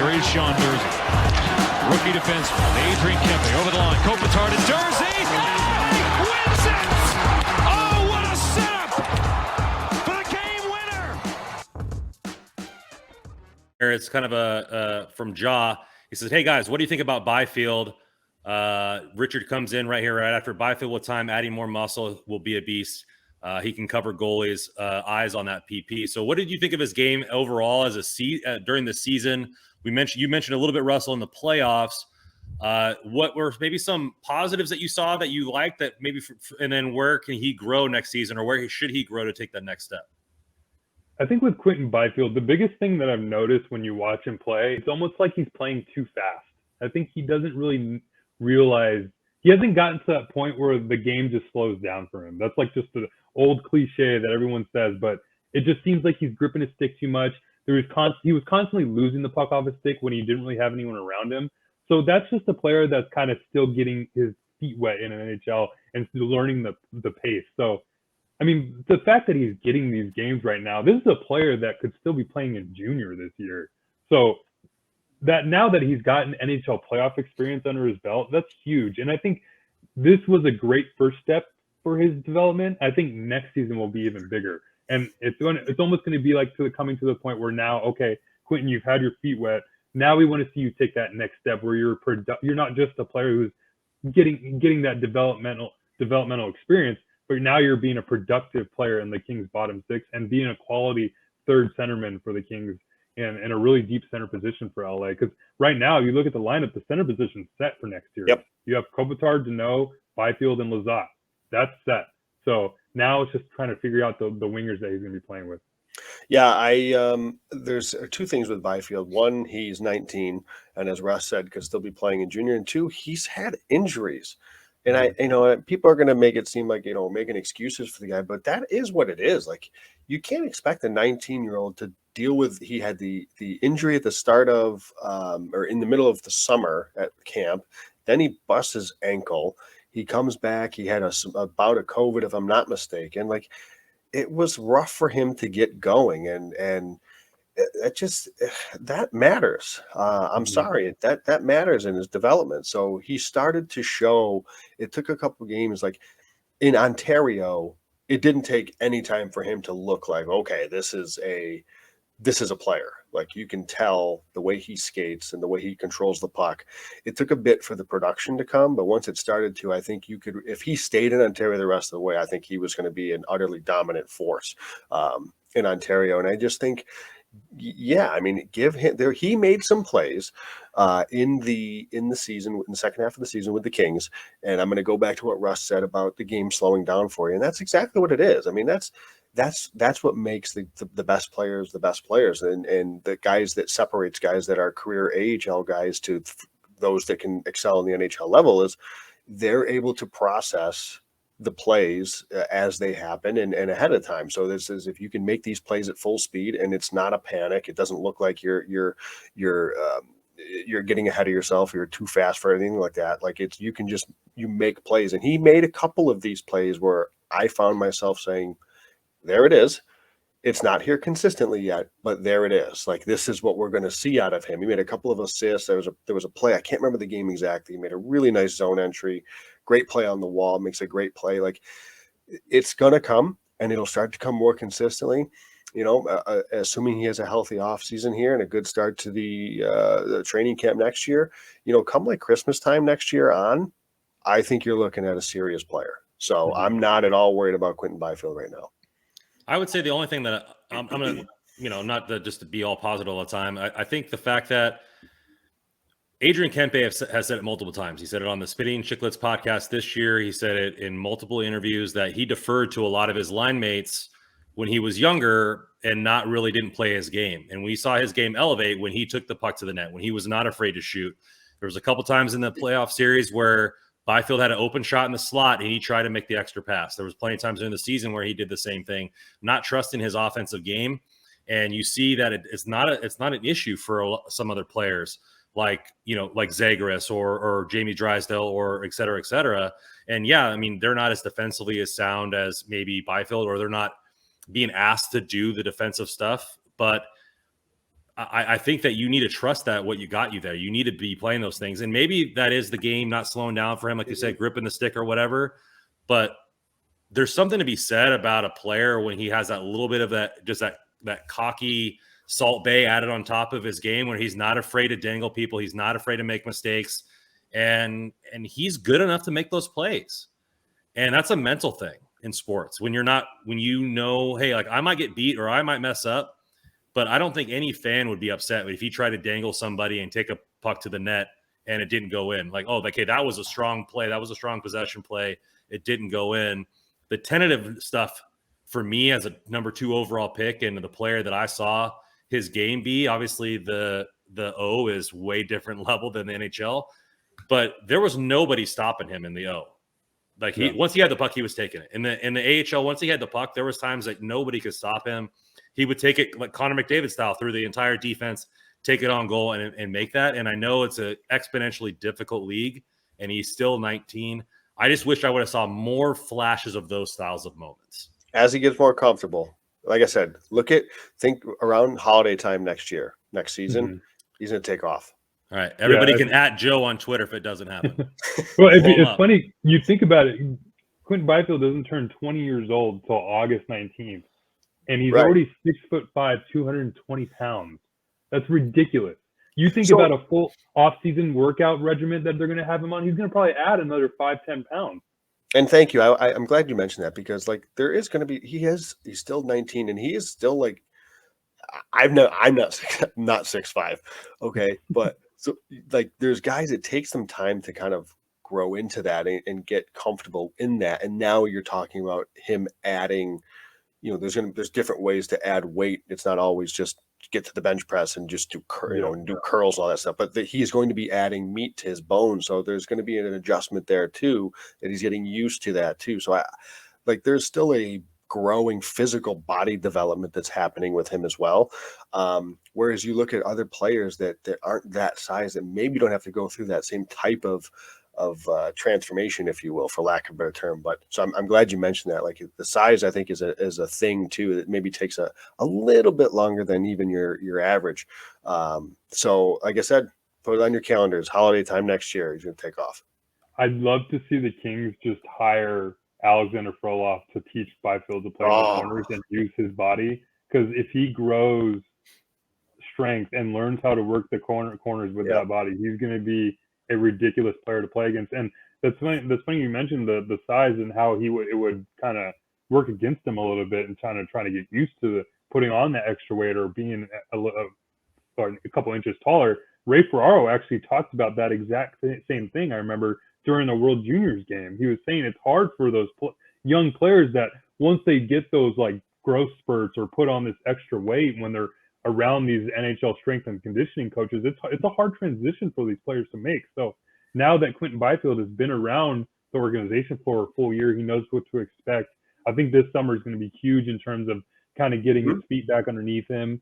Here is Sean Dursey. Rookie defenseman, Adrian Kempe over the line. Kopitar to Dursey. Oh, he wins it! Oh, what a setup for the game winner! It's kind of a from Jaw. He says, "Hey guys, what do you think about Byfield?" Richard comes in right here, right after Byfield with time, adding more muscle, will be a beast. He can cover goalies' eyes on that PP. So, what did you think of his game overall as during the season? You mentioned a little bit, Russell, in the playoffs. What were maybe some positives that you saw that you liked that maybe, and then where can he grow next season, or where should he grow to take that next step? I think with Quinton Byfield, the biggest thing that I've noticed when you watch him play, it's almost like he's playing too fast. I think he doesn't really realize, he hasn't gotten to that point where the game just slows down for him. That's like just the old cliche that everyone says, but it just seems like he's gripping his stick too much. He was constantly losing the puck off his stick when he didn't really have anyone around him. So that's just a player that's kind of still getting his feet wet in an NHL and still learning the pace. So, I mean, the fact that he's getting these games right now, this is a player that could still be playing in junior this year. So that now that he's gotten NHL playoff experience under his belt, that's huge. And I think this was a great first step for his development. I think next season will be even bigger. And it's almost going to be like coming to the point where now, okay, Quinton, you've had your feet wet. Now we want to see you take that next step where you're not just a player who's getting that developmental experience, but now you're being a productive player in the Kings' bottom six and being a quality third centerman for the Kings in a really deep center position for LA. Because right now, you look at the lineup, the center position's set for next year. Yep. You have Kopitar, Deneau, Byfield, and Lizotte. That's set. So now it's just trying to figure out the wingers that he's going to be playing with. Yeah, there's two things with Byfield. One, he's 19, and as Russ said, could still be playing in junior. And two, he's had injuries. And people are going to make it seem like, making excuses for the guy, but that is what it is. Like, you can't expect a 19-year-old to deal with, he had the injury at the start of, or in the middle of the summer at camp. Then he busts his ankle. He comes back. He had a bout of COVID, if I'm not mistaken. Like, it was rough for him to get going. And it just, that matters. I'm sorry, that matters in his development. So he started to show. It took a couple of games, like in Ontario, it didn't take any time for him to look like, okay, this is a player. Like, you can tell the way he skates and the way he controls the puck. It took a bit for the production to come, but once it started to, I think you could, if he stayed in Ontario the rest of the way, I think he was going to be an utterly dominant force in Ontario. And I just think, yeah, I mean, give him there. He made some plays in the season, in the second half of the season with the Kings. And I'm going to go back to what Russ said about the game slowing down for you. And that's exactly what it is. I mean, that's what makes the best players the best players, and the guys that separates guys that are career AHL guys to those that can excel in the NHL level is they're able to process the plays as they happen and ahead of time. So this is, if you can make these plays at full speed and it's not a panic, it doesn't look like you're getting ahead of yourself, you're too fast for anything like that. Like, it's, you make plays. And he made a couple of these plays where I found myself saying, there it is. It's not here consistently yet, but there it is. Like, this is what we're going to see out of him. He made a couple of assists. There was a play. I can't remember the game exactly. He made a really nice zone entry, great play on the wall, makes a great play. Like, it's going to come, and it'll start to come more consistently, assuming he has a healthy off season here and a good start to the training camp next year, come like Christmas time next year on, I think you're looking at a serious player. So I'm not at all worried about Quinton Byfield right now. I would say the only thing that I'm going to, not just to be all positive all the time. I think the fact that Adrian Kempe has said it multiple times. He said it on the Spitting Chicklets podcast this year. He said it in multiple interviews that he deferred to a lot of his line mates when he was younger and didn't play his game. And we saw his game elevate when he took the puck to the net, when he was not afraid to shoot. There was a couple times in the playoff series where Byfield had an open shot in the slot and he tried to make the extra pass. There was plenty of times during the season where he did the same thing, not trusting his offensive game. And you see that it's not an issue for some other players like Zagreus or Jamie Drysdale or et cetera, et cetera. And yeah, I mean, they're not as defensively as sound as maybe Byfield, or they're not being asked to do the defensive stuff. But I think that you need to trust that what you got you there. You need to be playing those things. And maybe that is the game not slowing down for him, like you said, gripping the stick or whatever. But there's something to be said about a player when he has that little bit of that cocky Salt Bay added on top of his game, where he's not afraid to dangle people. He's not afraid to make mistakes. And he's good enough to make those plays. And that's a mental thing in sports. When you know, hey, like I might get beat or I might mess up. But I don't think any fan would be upset if he tried to dangle somebody and take a puck to the net and it didn't go in. Like, oh, okay, that was a strong play. That was a strong possession play. It didn't go in. The tentative stuff for me as a number 2 overall pick and the player that I saw his game be, obviously the O is way different level than the NHL, but there was nobody stopping him in the O. Like once he had the puck, he was taking it. In the AHL, once he had the puck, there was times that nobody could stop him. He would take it like Connor McDavid style through the entire defense, take it on goal and make that. And I know it's an exponentially difficult league, and he's still 19. I just wish I would have saw more flashes of those styles of moments. As he gets more comfortable, like I said, think around holiday time next season, he's going to take off. All right. Everybody can at Joe on Twitter if it doesn't happen. Well, it's funny. You think about it. Quentin Byfield doesn't turn 20 years old until August 19th. And he's already 6'5", 220 pounds. That's ridiculous. You think about a full off-season workout regimen that they're going to have him on, he's going to probably add another 5-10 pounds. And thank you. I'm glad you mentioned that, because like there is going to be, he's still 19 and he is still like, I'm not 6'5", okay, but so like there's guys, it takes them time to kind of grow into that and get comfortable in that. And now you're talking about him adding. There's different ways to add weight. It's not always just get to the bench press and just do do curls and all that stuff. But he's going to be adding meat to his bones, so there's going to be an adjustment there too. That he's getting used to that too. So there's still a growing physical body development that's happening with him as well. Whereas you look at other players that aren't that size, that maybe don't have to go through that same type of transformation, if you will, for lack of a better term. But so I'm glad you mentioned that. Like the size, I think is a thing too, that maybe takes a little bit longer than even your average. So like I said, put it on your calendars, holiday time next year, he's going to take off. I'd love to see the Kings just hire Alexander Frolov to teach Byfield to play in the corners and use his body. Because if he grows strength and learns how to work the corners with that body, he's going to be a ridiculous player to play against. And that's funny you mentioned the size and how it would kind of work against him a little bit and trying to get used to putting on that extra weight or being a couple inches taller. Ray Ferraro actually talked about that exact same thing. I remember during the World Juniors game, he was saying it's hard for those young players that once they get those like growth spurts or put on this extra weight when they're around these NHL strength and conditioning coaches, it's a hard transition for these players to make. So now that Quentin Byfield has been around the organization for a full year, he knows what to expect. I think this summer is going to be huge in terms of kind of getting his feet back underneath him,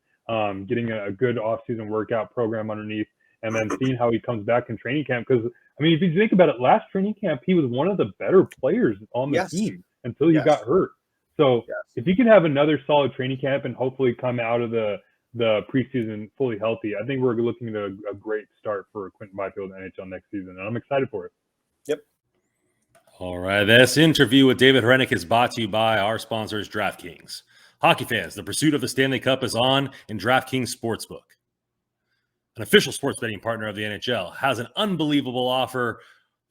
getting a good off-season workout program underneath, and then seeing how he comes back in training camp. Because, I mean, if you think about it, last training camp, he was one of the better players on the team until he got hurt. So if he can have another solid training camp and hopefully come out of the preseason fully healthy, I think we're looking at a great start for Quentin Byfield in NHL next season, and I'm excited for it. Yep. All right, this interview with David Hrenek is brought to you by our sponsors, DraftKings. Hockey fans, the pursuit of the Stanley Cup is on in DraftKings Sportsbook. An official sports betting partner of the NHL has an unbelievable offer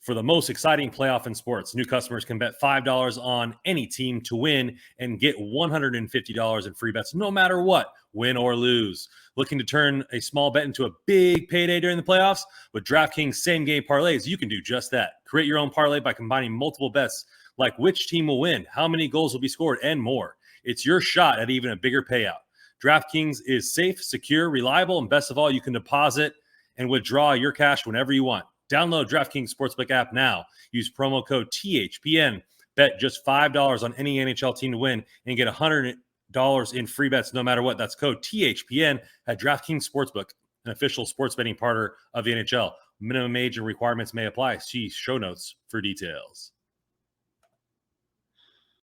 for the most exciting playoff in sports. New customers can bet $5 on any team to win and get $150 in free bets no matter what, win or lose. Looking to turn a small bet into a big payday during the playoffs? With DraftKings same-game parlays, you can do just that. Create your own parlay by combining multiple bets like which team will win, how many goals will be scored, and more. It's your shot at even a bigger payout. DraftKings is safe, secure, reliable, and best of all, you can deposit and withdraw your cash whenever you want. Download DraftKings Sportsbook app now. Use promo code THPN. Bet just $5 on any NHL team to win and get $100 in free bets no matter what. That's code THPN at DraftKings Sportsbook, an official sports betting partner of the NHL. Minimum age and requirements may apply. See show notes for details.